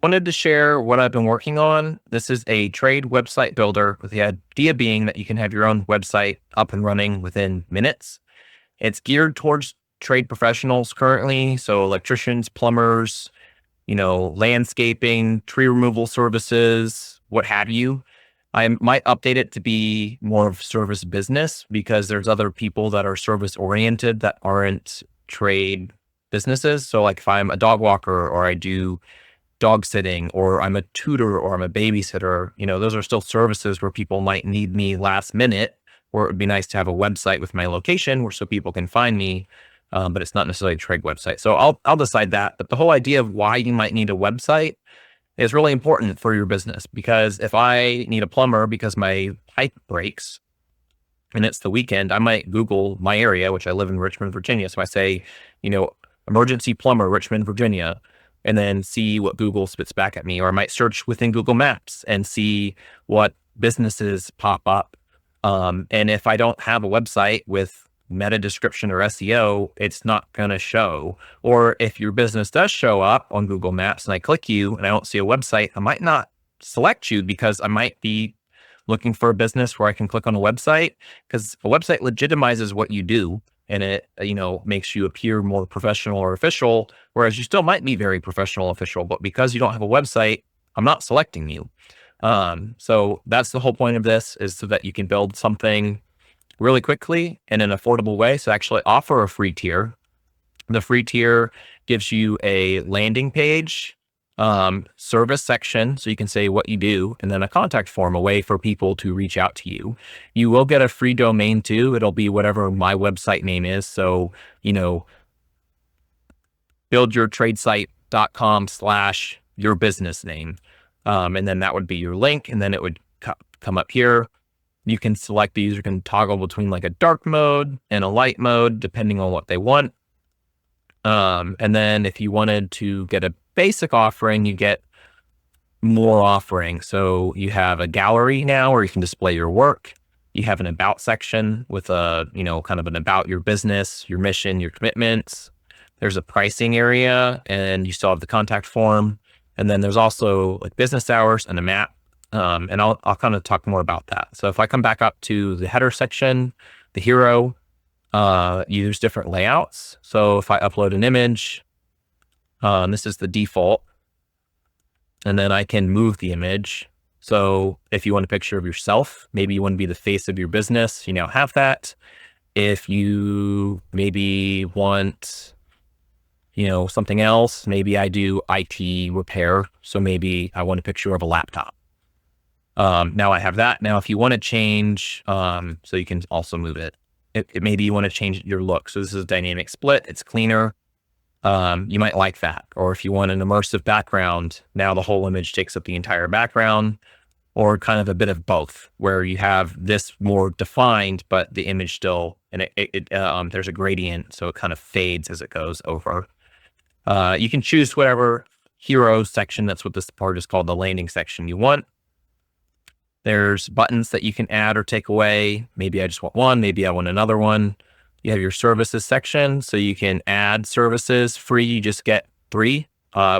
Wanted to share what I've been working on. This is a trade website builder with the idea being that you can have your own website up and running within minutes. It's geared towards trade professionals currently. So electricians, plumbers, landscaping, tree removal services, what have you. I might update it to be more of service business because there's other people that are service oriented that aren't trade businesses. So like if I'm a dog walker or I do dog sitting or I'm a tutor or I'm a babysitter, those are still services where people might need me last minute, or it would be nice to have a website with my location where so people can find me. But it's not necessarily a trade website. So I'll decide that. But the whole idea of why you might need a website is really important for your business, because if I need a plumber because my pipe breaks and it's the weekend, I might Google my area, which I live in Richmond, Virginia. So I say, emergency plumber, Richmond, Virginia, and then see what Google spits back at me. Or I might search within Google Maps and see what businesses pop up. And if I don't have a website with meta description or SEO, it's not going to show. Or if your business does show up on Google Maps and I click you and I don't see a website, I might not select you because I might be looking for a business where I can click on a website, because a website legitimizes what you do and it, makes you appear more professional or official, whereas you still might be very professional, official, but because you don't have a website, I'm not selecting you. So that's the whole point of this, is so that you can build something really quickly in an affordable way. So actually offer a free tier. The free tier gives you a landing page, service section, so you can say what you do, and then a contact form, a way for people to reach out to you. You will get a free domain too. It'll be whatever my website name is. So, buildyourtradesite.com/your business name. And then that would be your link. And then it would come up here. You can select the user can toggle between like a dark mode and a light mode, depending on what they want. And then if you wanted to get a basic offering, you get more offering. So you have a gallery now where you can display your work. You have an about section with a, kind of an about your business, your mission, your commitments. There's a pricing area, and you still have the contact form. And then there's also like business hours and a map. And I'll kind of talk more about that. So if I come back up to the header section, the hero, use different layouts. So if I upload an image, this is the default, and then I can move the image. So if you want a picture of yourself, maybe you want to be the face of your business, you now have that. If you maybe want, something else, maybe I do IT repair. So maybe I want a picture of a laptop. Now I have that. Now, if you want to change, so you can also move it. Maybe you want to change your look. So this is a dynamic split. It's cleaner. You might like that. Or if you want an immersive background, now the whole image takes up the entire background, or kind of a bit of both, where you have this more defined, but the image still, and there's a gradient. So it kind of fades as it goes over. You can choose whatever hero section. That's what this part is called, the landing section, you want. There's buttons that you can add or take away. Maybe I just want one, maybe I want another one. You have your services section, so you can add services. Free, you just get 3.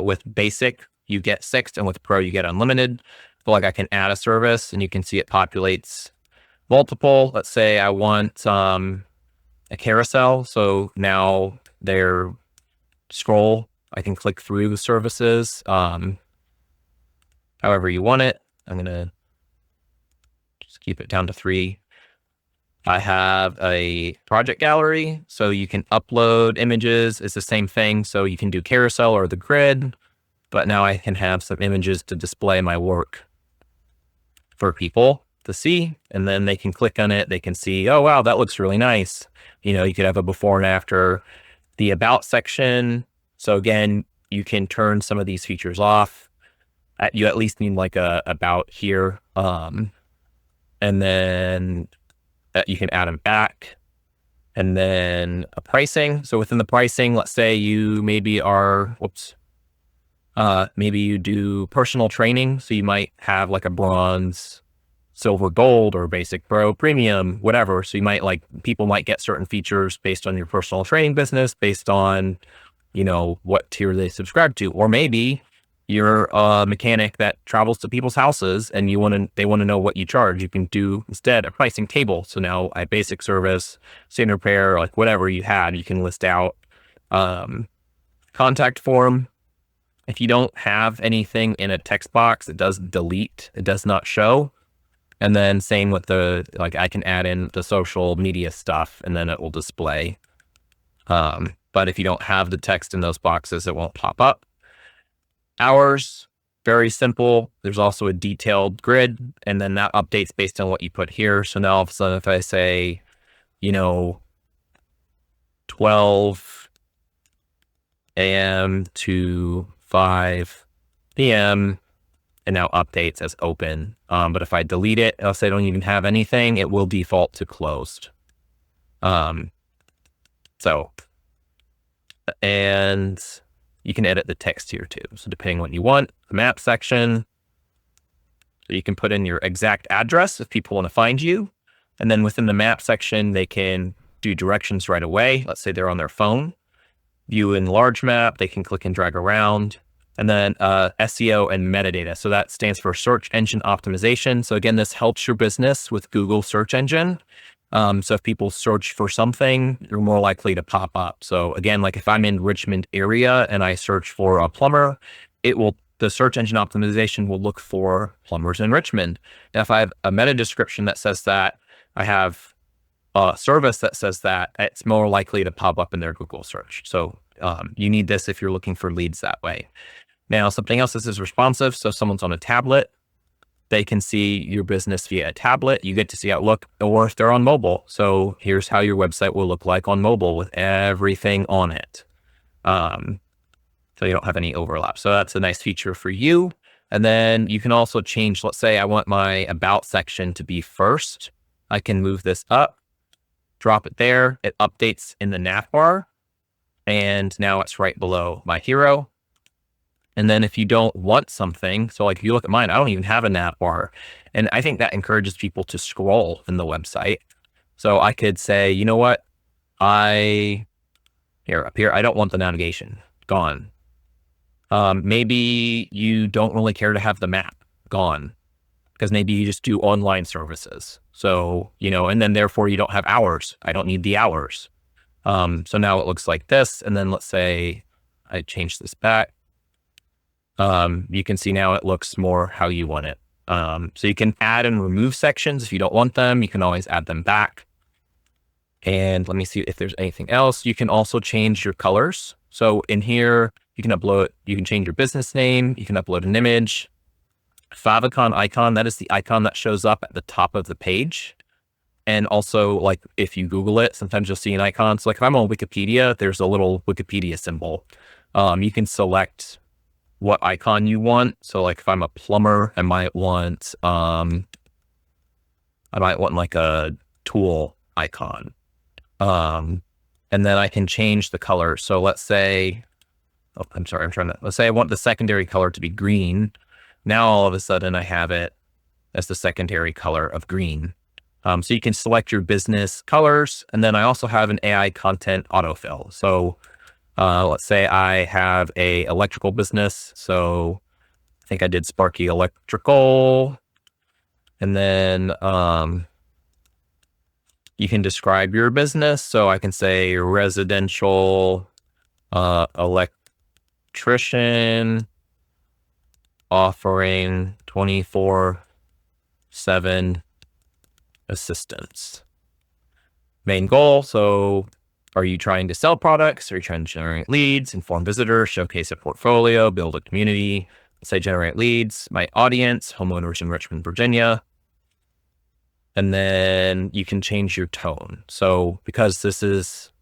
With basic, you get 6, and with pro, you get unlimited. So like I can add a service, and you can see it populates multiple. Let's say I want a carousel. So now their scroll, I can click through the services however you want it. I'm going to keep it down to 3. I have a project gallery, so you can upload images. It's the same thing. So you can do carousel or the grid, but now I can have some images to display my work for people to see. And then they can click on it. They can see, oh, wow, that looks really nice. You could have a before and after. The about section. So again, you can turn some of these features off. You at least need like a about here. And then you can add them back, and then a pricing. So within the pricing, let's say you maybe are, maybe you do personal training. So you might have like a bronze, silver, gold, or basic, pro, premium, whatever. So you might people might get certain features based on your personal training business, based on, what tier they subscribe to. Or maybe you're a mechanic that travels to people's houses and they want to know what you charge. You can do instead a pricing table. So now a basic service, standard repair, like whatever you had, you can list out. Contact form. If you don't have anything in a text box, it does delete. It does not show. And then same with I can add in the social media stuff and then it will display. But if you don't have the text in those boxes, it won't pop up. Hours, very simple. There's also a detailed grid, and then that updates based on what you put here. So now all of a sudden, if I say, 12 a.m. to 5 p.m., it now updates as open. But if I delete it, I'll say I don't even have anything, it will default to closed. And you can edit the text here too. So depending on what you want, the map section, so you can put in your exact address if people want to find you. And then within the map section, they can do directions right away. Let's say they're on their phone. View in large map, they can click and drag around. And then SEO and metadata. So that stands for search engine optimization. So again, this helps your business with Google search engine. So if people search for something, you're more likely to pop up. So again, like if I'm in Richmond area and I search for a plumber, the search engine optimization will look for plumbers in Richmond. Now, if I have a meta description that says that, I have a service that says that, it's more likely to pop up in their Google search. So you need this if you're looking for leads that way. Now, something else is responsive. So if someone's on a tablet, they can see your business via a tablet. You get to see how it look, or if they're on mobile. So here's how your website will look like on mobile with everything on it. So you don't have any overlap. So that's a nice feature for you. And then you can also change, let's say I want my about section to be first. I can move this up, drop it there. It updates in the nav bar. And now it's right below my hero. And then if you don't want something, so like if you look at mine, I don't even have a nav bar. And I think that encourages people to scroll in the website. So I could say, you know what? Up here, I don't want the navigation, gone. Maybe you don't really care to have the map, gone. Because maybe you just do online services. So, and then therefore you don't have hours. I don't need the hours. So now it looks like this. And then let's say I change this back. You can see now it looks more how you want it. So you can add and remove sections. If you don't want them, you can always add them back. And let me see if there's anything else. You can also change your colors. So in here, you can change your business name. You can upload an image. Favicon icon, that is the icon that shows up at the top of the page. And also, like if you Google it, sometimes you'll see an icon. So like if I'm on Wikipedia, there's a little Wikipedia symbol. You can select what icon you want. So like if I'm a plumber, I might want like a tool icon. And then I can change the color. So let's say, let's say I want the secondary color to be green. Now all of a sudden I have it as the secondary color of green. So you can select your business colors. And then I also have an AI content autofill. So let's say I have a electrical business. So I think I did Sparky Electrical. And then you can describe your business. So I can say residential electrician offering 24/7 assistance. Main goal. So are you trying to sell products? Are you trying to generate leads, inform visitors, showcase a portfolio, build a community? Let's say generate leads. My audience, homeowners in Richmond, Virginia. And then you can change your tone. So because this is,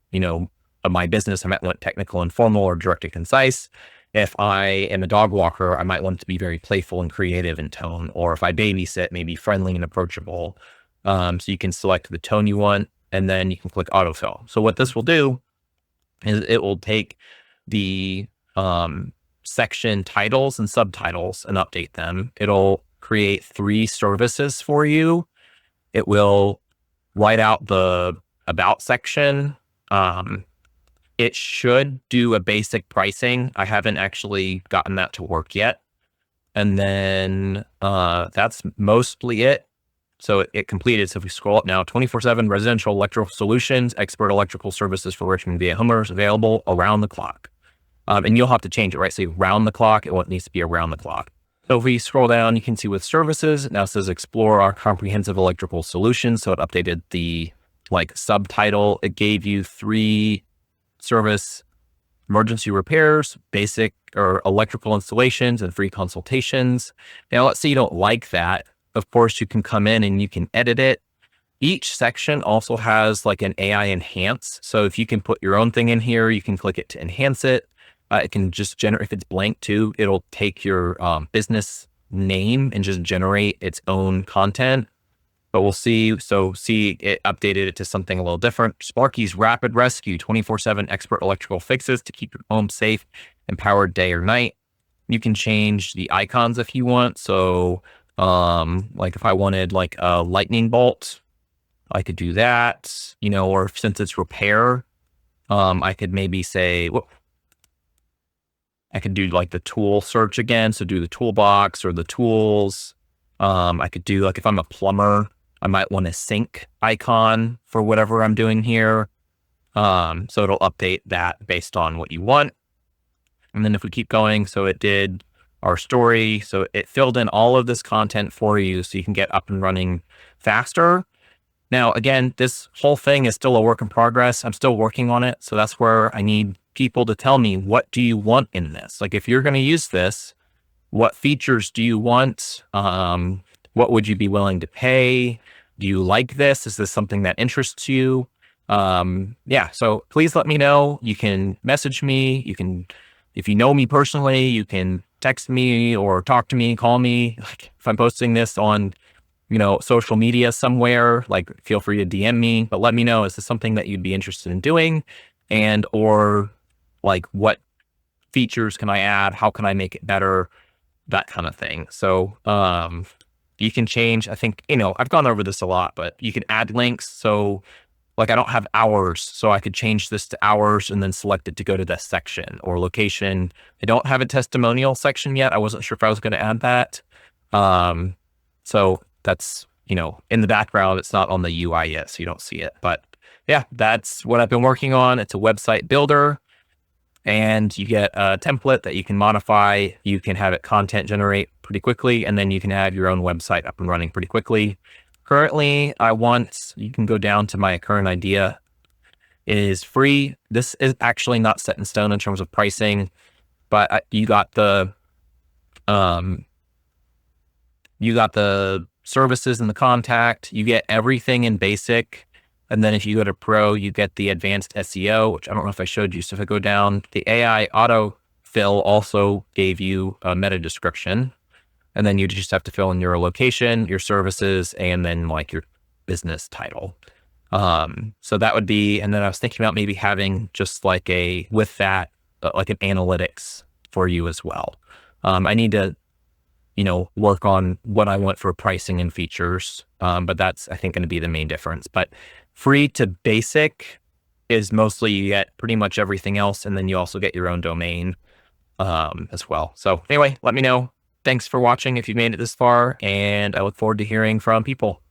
my business, I might want technical and formal or direct and concise. If I am a dog walker, I might want it to be very playful and creative in tone. Or if I babysit, maybe friendly and approachable. So you can select the tone you want, and then you can click autofill. So what this will do is it will take the section titles and subtitles and update them. It'll create 3 services for you. It will write out the about section. it should do a basic pricing. I haven't actually gotten that to work yet. And then that's mostly it. So it completed. So if we scroll up now, 24/7 residential electrical solutions, expert electrical services for Richmond VA homeowners available around the clock. And you'll have to change it, right? So round the clock, it needs to be around the clock. So if we scroll down, you can see with services, it now says explore our comprehensive electrical solutions. So it updated the subtitle. It gave you 3 service: emergency repairs, basic or electrical installations, and free consultations. Now, let's say you don't like that. Of course, you can come in and you can edit it. Each section also has an AI enhance. So if you can put your own thing in here, you can click it to enhance it. It can just generate, if it's blank too, it'll take your business name and just generate its own content. But we'll see. So see, it updated it to something a little different. Sparky's Rapid Rescue, 24/7 expert electrical fixes to keep your home safe and powered day or night. You can change the icons if you want. So if I wanted a lightning bolt, I could do that, or since it's repair, I could maybe say, I could do the tool search again. So do the toolbox or the tools. I could do if I'm a plumber, I might want a sink icon for whatever I'm doing here. So it'll update that based on what you want. And then if we keep going, so it did our story. So it filled in all of this content for you so you can get up and running faster. Now, again, this whole thing is still a work in progress. I'm still working on it. So that's where I need people to tell me, what do you want in this? If you're going to use this, what features do you want? What would you be willing to pay? Do you like this? Is this something that interests you? So please let me know. You can message me. You can, if you know me personally, you can text me or talk to me, call me. If I'm posting this on, social media somewhere, feel free to DM me, but let me know, is this something that you'd be interested in doing? And, or what features can I add? How can I make it better? That kind of thing. So, you can change, I think, I've gone over this a lot, but you can add links. So I don't have hours, so I could change this to hours and then select it to go to this section or location. I don't have a testimonial section yet. I wasn't sure if I was going to add that. So that's, in the background, it's not on the UI yet, so you don't see it. But yeah, that's what I've been working on. It's a website builder. And you get a template that you can modify. You can have it content generate pretty quickly, and then you can have your own website up and running pretty quickly. Currently, you can go down to my current idea. It is free. This is actually not set in stone in terms of pricing, but you got the services and the contact. You get everything in basic. And then if you go to Pro, you get the advanced SEO, which I don't know if I showed you. So if I go down, the AI autofill also gave you a meta description. And then you just have to fill in your location, your services, and then your business title. So that would be, and then I was thinking about maybe having just with that, an analytics for you as well. I need to, work on what I want for pricing and features. But that's, I think, going to be the main difference. But free to basic is mostly you get pretty much everything else. And then you also get your own domain as well. So anyway, let me know. Thanks for watching if you made it this far. And I look forward to hearing from people.